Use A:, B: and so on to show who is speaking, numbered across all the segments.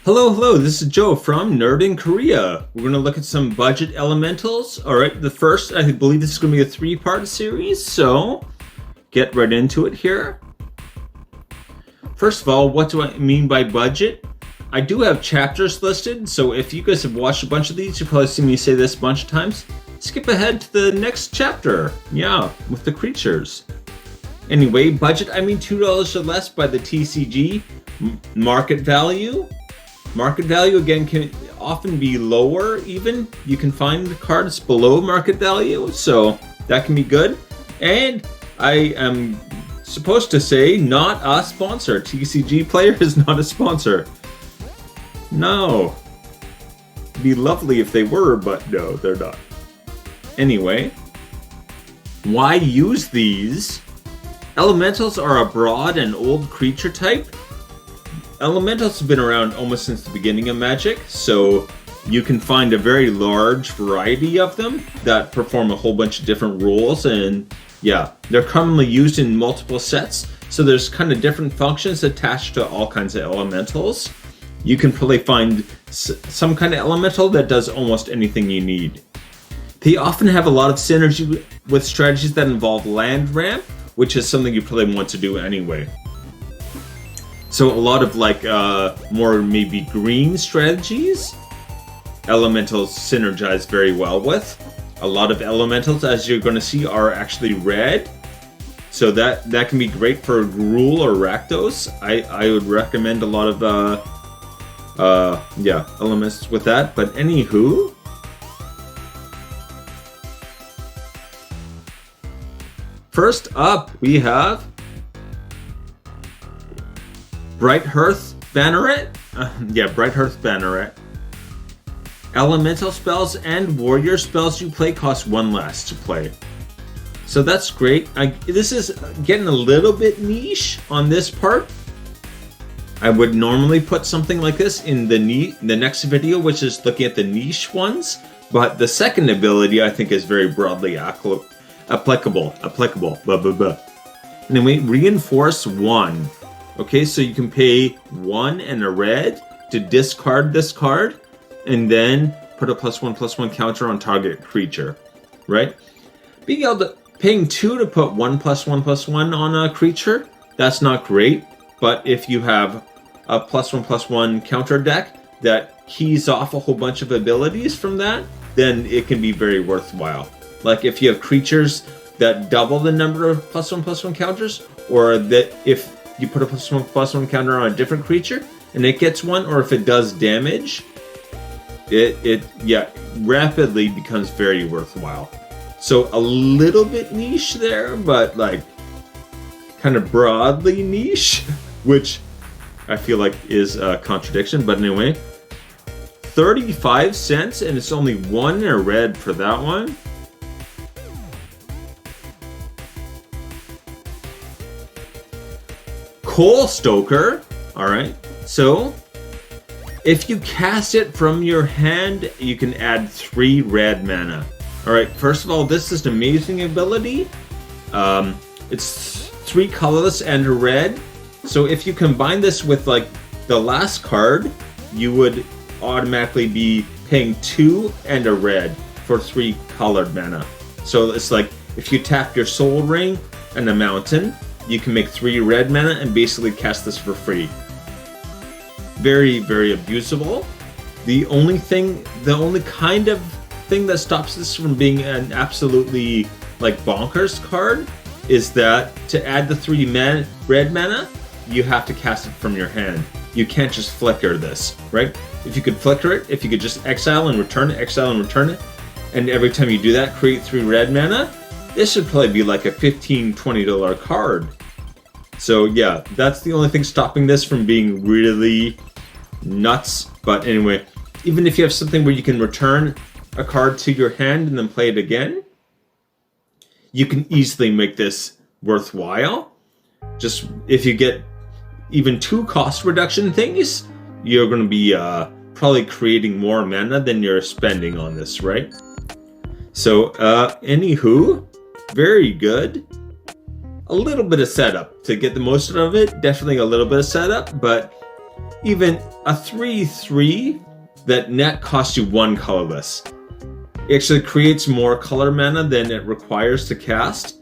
A: Hello, this is Joe from Nerd in Korea. We're going to look at some budget elementals. Alright, the first, I believe this is going to be a three-part series, so get right into it here. First of all, what do I mean by budget? I do have chapters listed, so if you guys have watched a bunch of these, you've probably seen me say this a bunch of times. Skip ahead to the next chapter. Yeah, with the creatures. Anyway, budget, I mean $2 or less by the TCG. Market value. Market value, again, can often be lower even. You can find cards below market value, so that can be good. And I am supposed to say, not a sponsor. TCG Player is not a sponsor. No. It'd be lovely if they were, but no, they're not. Anyway, why use these? Elementals are a broad and old creature type. Elementals have been around almost since the beginning of Magic, so you can find a very large variety of them that perform a whole bunch of different roles, and yeah, they're commonly used in multiple sets, so there's kind of different functions attached to all kinds of elementals. You can probably find some kind of elemental that does almost anything you need. They often have a lot of synergy with strategies that involve land ramp, which is something you probably want to do anyway. So a lot of more maybe green strategies, elementals synergize very well with. A lot of elementals, as you're going to see, are actually red. So that can be great for Gruul or Rakdos. I would recommend a lot of elements with that. But anywho, first up we have Bright Hearth Banneret. Bright Hearth Banneret. Elemental spells and warrior spells you play cost one less to play. So that's great. This is getting a little bit niche on this part. I would normally put something like this in the next video, which is looking at the niche ones. But the second ability, I think, is very broadly applicable. Blah, blah, blah. Anyway, Reinforce 1. Okay, so you can pay 1 and a red to discard this card, and then put a +1/+1 counter on target creature, right? Being able to paying 2 to put 1/+1/+1 on a creature, that's not great. But if you have a +1/+1 counter deck that keys off a whole bunch of abilities from that, then it can be very worthwhile. Like if you have creatures that double the number of +1/+1 counters, or that if you put a +1/+1 counter on a different creature and it gets one, or if it does damage, it rapidly becomes very worthwhile. So a little bit niche there, but like kind of broadly niche, which I feel like is a contradiction. But anyway, 35 cents, and it's only 1 in a red for that one. Coal Stoker. Alright, so if you cast it from your hand, you can add 3 red mana. Alright, first of all, this is an amazing ability. It's 3 colorless and a red. So if you combine this with like the last card, you would automatically be paying 2 and a red for 3 colored mana. So it's like if you tap your Soul Ring and a mountain, you can make 3 red mana and basically cast this for free. Very, very abusable. The only kind of thing that stops this from being an absolutely like bonkers card is that to add the 3 red mana, you have to cast it from your hand. You can't just flicker this, right? If you could flicker it, if you could just exile and return it, and every time you do that, create 3 red mana, this should probably be like a $15, $20 card. So yeah, that's the only thing stopping this from being really nuts. But anyway, even if you have something where you can return a card to your hand and then play it again, you can easily make this worthwhile. Just if you get even 2 cost reduction things, you're going to be probably creating more mana than you're spending on this, right? So anywho, very good. A little bit of setup to get the most out of it. Definitely a little bit of setup, but even a 3/3 that net costs you 1 colorless. It actually creates more color mana than it requires to cast.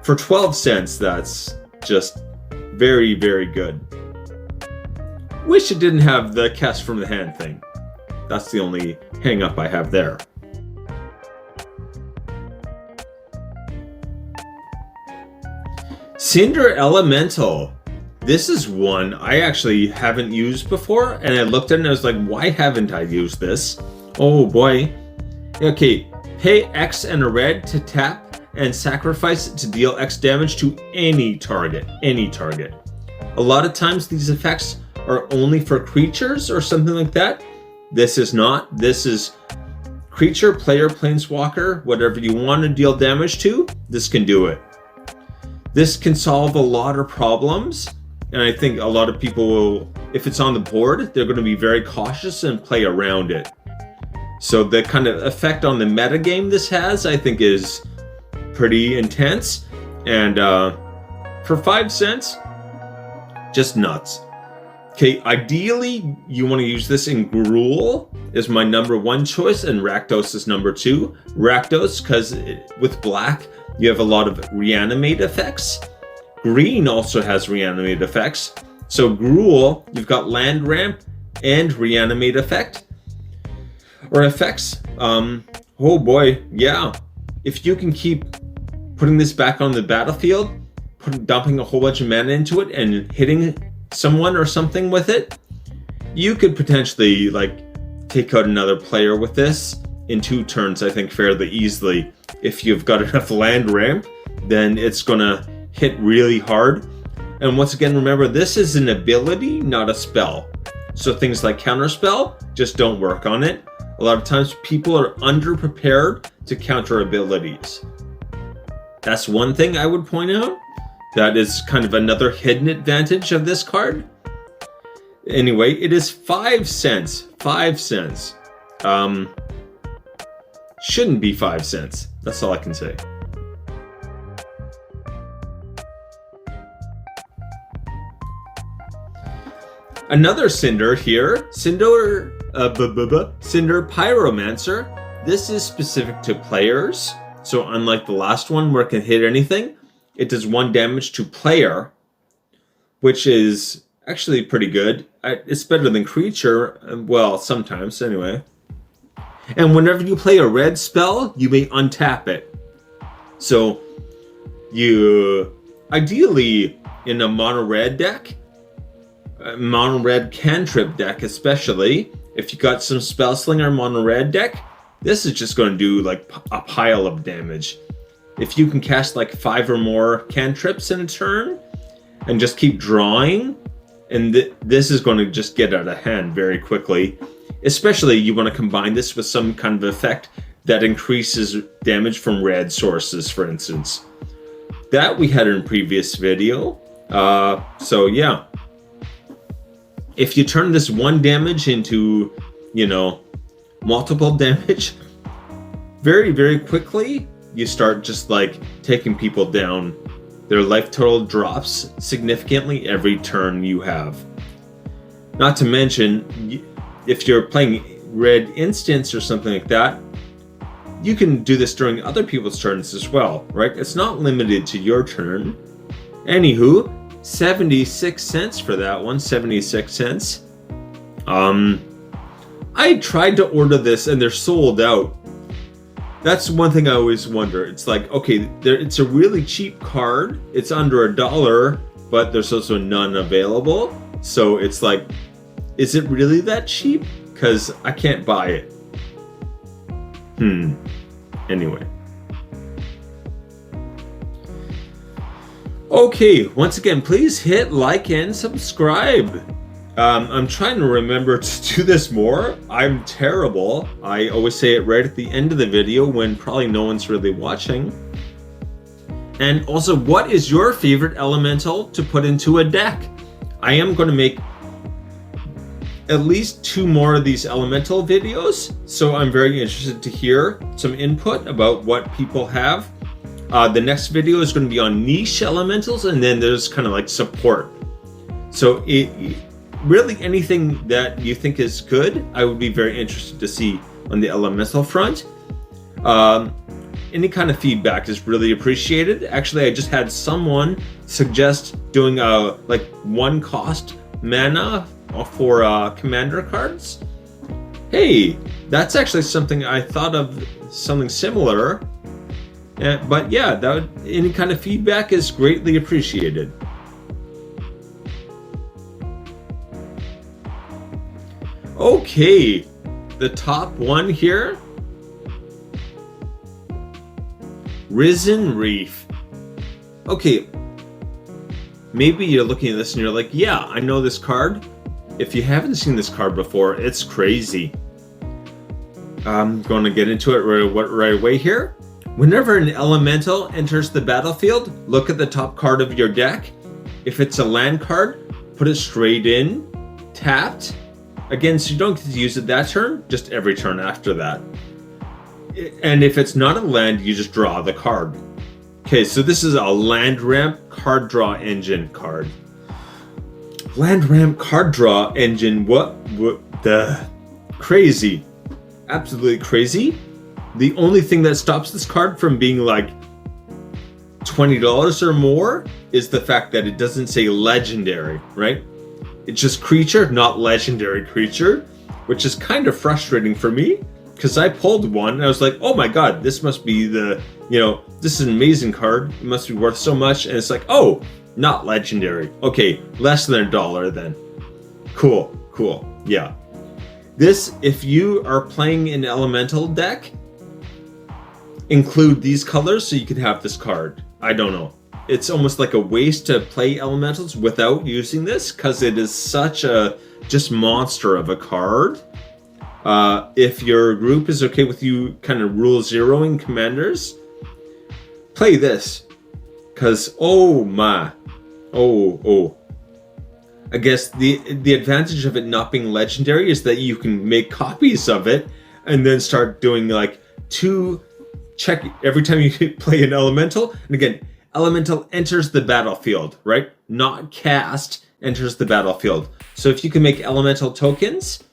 A: For 12 cents, that's just very, very good. Wish it didn't have the cast from the hand thing. That's the only hang up I have there. Cinder Elemental. This is one I actually haven't used before, and I looked at it and I was like, why haven't I used this? Oh boy. Okay, pay X and a red to tap and sacrifice it to deal X damage to any target. Any target. A lot of times these effects are only for creatures or something like that. This is not. This is creature, player, planeswalker, whatever you want to deal damage to, this can do it. This can solve a lot of problems, and I think a lot of people will, if it's on the board, they're going to be very cautious and play around it. So the kind of effect on the metagame this has, I think, is pretty intense. And for 5 cents, just nuts. Okay, ideally, you want to use this in Gruul is my #1 choice, and Rakdos is #2. Rakdos, because with black, you have a lot of reanimate effects. Green also has reanimate effects. So Gruul, you've got land ramp and reanimate effect. Or effects. Oh boy, yeah. If you can keep putting this back on the battlefield, dumping a whole bunch of mana into it and hitting someone or something with it, you could potentially like take out another player with this in 2 turns, I think, fairly easily. If you've got enough land ramp, then it's gonna hit really hard. And once again, remember, this is an ability, not a spell. So things like counterspell just don't work on it. A lot of times people are underprepared to counter abilities. That's one thing I would point out. That is kind of another hidden advantage of this card. Anyway, it is 5 cents. 5 cents. Shouldn't be 5 cents. That's all I can say. Another Cinder here. Cinder Pyromancer. This is specific to players. So unlike the last one where it can hit anything, it does 1 damage to player, which is actually pretty good. It's better than creature. Well, sometimes anyway. And whenever you play a red spell, you may untap it. So you, ideally in a mono-red deck, mono-red cantrip deck especially, if you got some Spellslinger mono-red deck, this is just going to do like a pile of damage. If you can cast like 5 or more cantrips in a turn and just keep drawing, and this is going to just get out of hand very quickly. Especially you want to combine this with some kind of effect that increases damage from red sources, for instance. That we had in a previous video. So yeah. If you turn this 1 damage into, you know, multiple damage, very, very quickly, you start just like taking people down. Their life total drops significantly every turn you have. Not to mention, if you're playing red instants or something like that, you can do this during other people's turns as well, right? It's not limited to your turn. Anywho, 76 cents for that one, 76 cents. I tried to order this and they're sold out. That's one thing I always wonder. It's like, okay, it's a really cheap card. It's under $1, but there's also none available. So it's like, is it really that cheap? Because I can't buy it. Anyway. Okay, once again, please hit like and subscribe. I'm trying to remember to do this more. I'm terrible. I always say it right at the end of the video when probably no one's really watching. And also, what is your favorite elemental to put into a deck? I am going to make at least 2 more of these elemental videos, so I'm very interested to hear some input about what people have. The next video is going to be on niche elementals, and then there's kind of like support. So really anything that you think is good, I would be very interested to see on the elemental front. Any kind of feedback is really appreciated. Actually, I just had someone suggest doing like 1 cost mana for commander cards. Hey, that's actually something I thought of, something similar. But yeah, any kind of feedback is greatly appreciated. Okay, the top one here. Risen Reef. Okay, maybe you're looking at this and you're like, yeah, I know this card. If you haven't seen this card before, it's crazy. I'm going to get into it right away here. Whenever an elemental enters the battlefield, look at the top card of your deck. If it's a land card, put it straight in, tapped. Again, so you don't get to use it that turn, just every turn after that. And if it's not a land, you just draw the card. Okay, so this is a land ramp card draw engine card. Land ramp card draw engine, what the crazy. Absolutely crazy. The only thing that stops this card from being like $20 or more is the fact that it doesn't say legendary, right? It's just creature, not legendary creature, which is kind of frustrating for me because I pulled one and I was like, oh my god, this must be this is an amazing card. It must be worth so much. And it's like, oh, not legendary. Okay, less than $1 then. Cool, yeah. This, if you are playing an elemental deck, include these colors so you can have this card. I don't know. It's almost like a waste to play elementals without using this because it is such a just monster of a card. If your group is okay with you kind of rule zeroing commanders, play this because I guess the advantage of it not being legendary is that you can make copies of it and then start doing like 2 check every time you play an elemental. And again, elemental enters the battlefield, right? Not cast, enters the battlefield. So if you can make elemental tokens,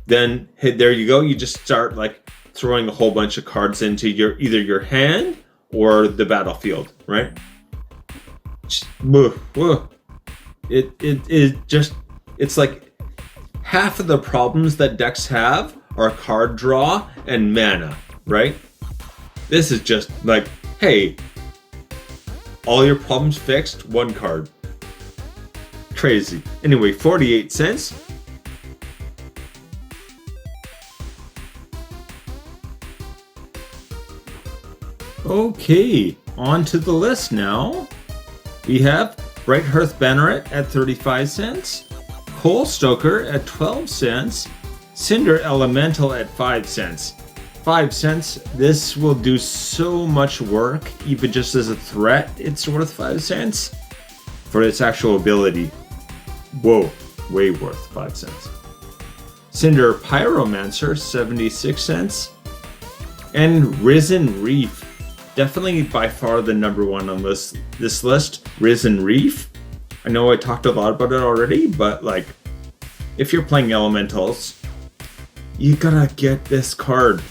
A: then hey, there you go. You just start like throwing a whole bunch of cards into either your hand or the battlefield, right? It's like half of the problems that decks have are card draw and mana, right? This is just like, hey, all your problems fixed, 1 card. Crazy. Anyway, 48 cents. Okay, on to the list now. We have Bright Hearth Banneret at 35 cents, Coal Stoker at 12 cents, Cinder Elemental at 5 cents. 5 cents. This will do so much work, even just as a threat. It's worth 5 cents for its actual ability. Whoa, way worth 5 cents. Cinder Pyromancer, 76 cents. And Risen Reef. Definitely by far the number one on this list. Risen Reef. I know I talked a lot about it already, but like, if you're playing elementals, you gotta get this card.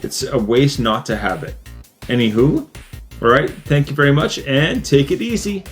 A: It's a waste not to have it. Anywho, alright, thank you very much and take it easy.